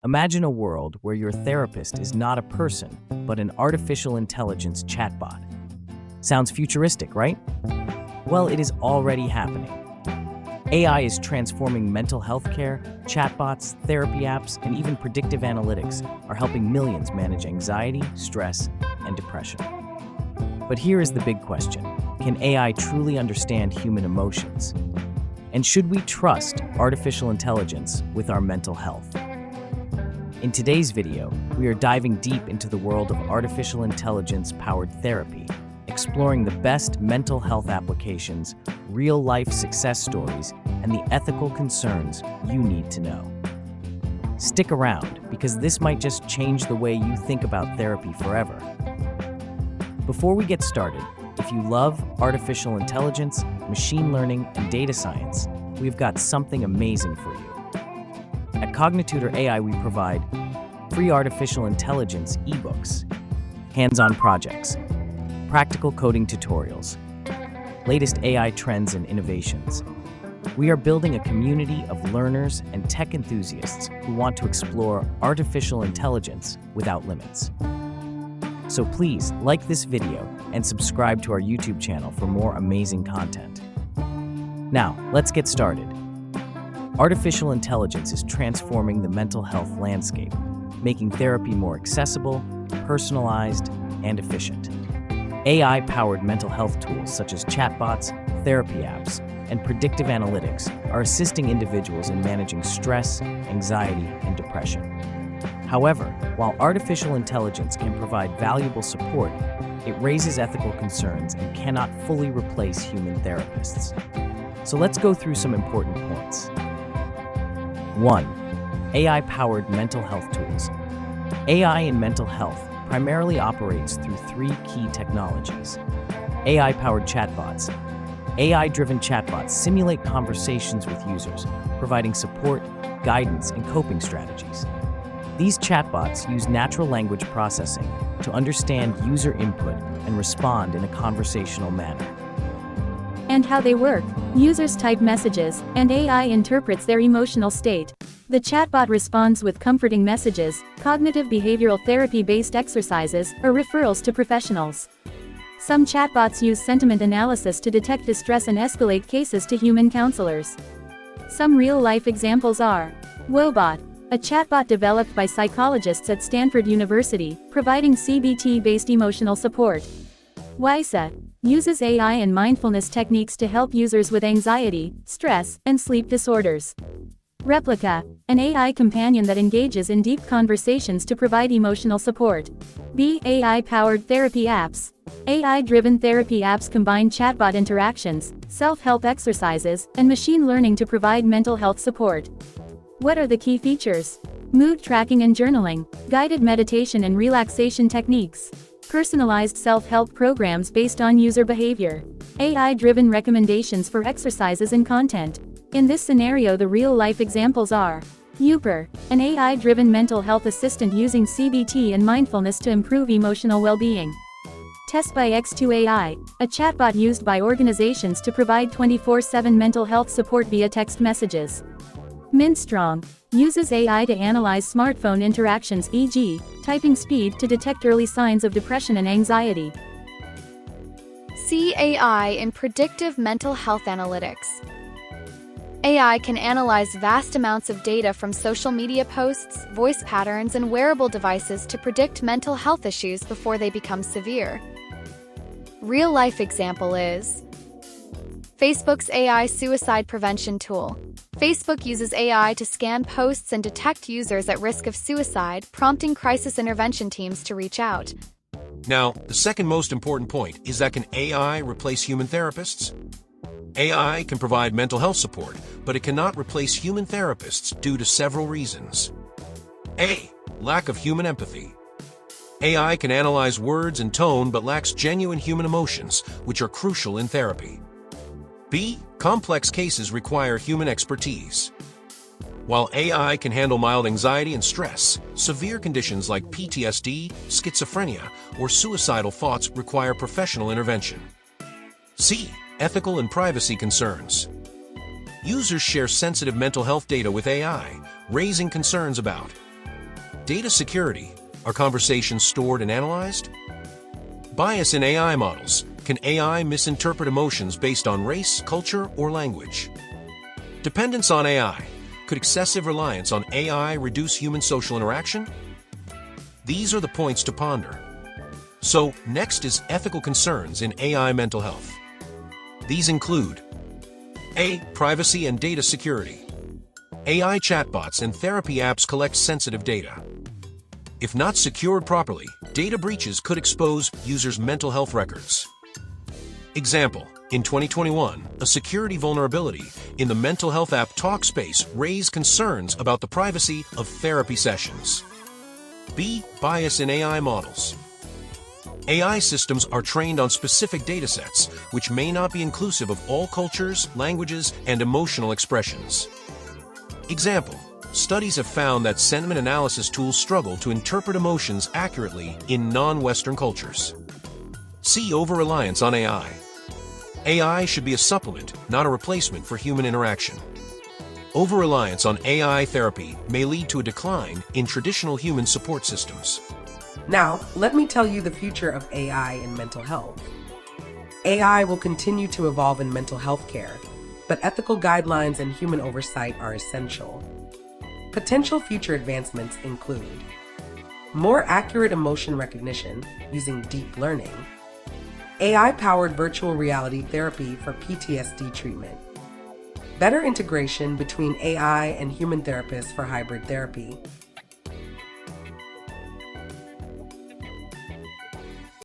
Imagine a world where your therapist is not a person, but an artificial intelligence chatbot. Sounds futuristic, right? Well, it is already happening. AI is transforming mental health care, chatbots, therapy apps, and even predictive analytics are helping millions manage anxiety, stress, and depression. But here is the big question. Can AI truly understand human emotions? And should we trust artificial intelligence with our mental health? In today's video, we are diving deep into the world of artificial intelligence-powered therapy, exploring the best mental health applications, real-life success stories, and the ethical concerns you need to know. Stick around, because this might just change the way you think about therapy forever. Before we get started, if you love artificial intelligence, machine learning, and data science, we've got something amazing for you. At Cognitutor AI, we provide free artificial intelligence ebooks, hands-on projects, practical coding tutorials, latest AI trends and innovations. We are building a community of learners and tech enthusiasts who want to explore artificial intelligence without limits. So please like this video and subscribe to our YouTube channel for more amazing content. Now, let's get started. Artificial intelligence is transforming the mental health landscape, making therapy more accessible, personalized, and efficient. AI-powered mental health tools such as chatbots, therapy apps, and predictive analytics are assisting individuals in managing stress, anxiety, and depression. However, while artificial intelligence can provide valuable support, it raises ethical concerns and cannot fully replace human therapists. So let's go through some important points. 1. AI-powered mental health tools. AI in mental health primarily operates through three key technologies. AI-powered chatbots. AI-driven chatbots simulate conversations with users, providing support, guidance, and coping strategies. These chatbots use natural language processing to understand user input and respond in a conversational manner. And how they work. Users type messages, and AI interprets their emotional state. The chatbot responds with comforting messages, cognitive behavioral therapy-based exercises, or referrals to professionals. Some chatbots use sentiment analysis to detect distress and escalate cases to human counselors. Some real-life examples are Woebot, a chatbot developed by psychologists at Stanford University, providing CBT-based emotional support. Wysa uses AI and mindfulness techniques to help users with anxiety, stress, and sleep disorders. Replica, an AI companion that engages in deep conversations to provide emotional support. AI-powered therapy apps. AI-driven therapy apps combine chatbot interactions, self-help exercises, and machine learning to provide mental health support. What are the key features? Mood tracking and journaling, guided meditation and relaxation techniques, personalized self-help programs based on user behavior, AI-driven recommendations for exercises and content. In this scenario, the real-life examples are Youper, an AI-driven mental health assistant using CBT and mindfulness to improve emotional well-being. Test by X2AI, a chatbot used by organizations to provide 24/7 mental health support via text messages. Minstrong uses AI to analyze smartphone interactions, e.g., typing speed, to detect early signs of depression and anxiety. See AI in predictive mental health analytics. AI can analyze vast amounts of data from social media posts, voice patterns, and wearable devices to predict mental health issues before they become severe. Real-life example is Facebook's AI suicide prevention tool. Facebook uses AI to scan posts and detect users at risk of suicide, prompting crisis intervention teams to reach out. Now, the second most important point is that can AI replace human therapists? AI can provide mental health support, but it cannot replace human therapists due to several reasons. A. Lack of human empathy. AI can analyze words and tone but lacks genuine human emotions, which are crucial in therapy. B. Complex cases require human expertise. While AI can handle mild anxiety and stress, severe conditions like PTSD, schizophrenia, or suicidal thoughts require professional intervention. C. Ethical and privacy concerns. Users share sensitive mental health data with AI, raising concerns about Data security. Are conversations stored and analyzed? Bias in AI models. Can AI misinterpret emotions based on race, culture, or language? Dependence on AI. Could excessive reliance on AI reduce human social interaction? These are the points to ponder. So, next is ethical concerns in AI mental health. These include A. Privacy and data security. AI chatbots and therapy apps collect sensitive data. If not secured properly, data breaches could expose users' mental health records. Example, in 2021, a security vulnerability in the mental health app Talkspace raised concerns about the privacy of therapy sessions. B. Bias in AI models. AI systems are trained on specific datasets, which may not be inclusive of all cultures, languages, and emotional expressions. Example, studies have found that sentiment analysis tools struggle to interpret emotions accurately in non-Western cultures. C. Over-reliance on AI. AI should be a supplement, not a replacement for human interaction. Over-reliance on AI therapy may lead to a decline in traditional human support systems. Now, let me tell you the future of AI in mental health. AI will continue to evolve in mental health care, but ethical guidelines and human oversight are essential. Potential future advancements include more accurate emotion recognition using deep learning, AI-powered virtual reality therapy for PTSD treatment, better integration between AI and human therapists for hybrid therapy,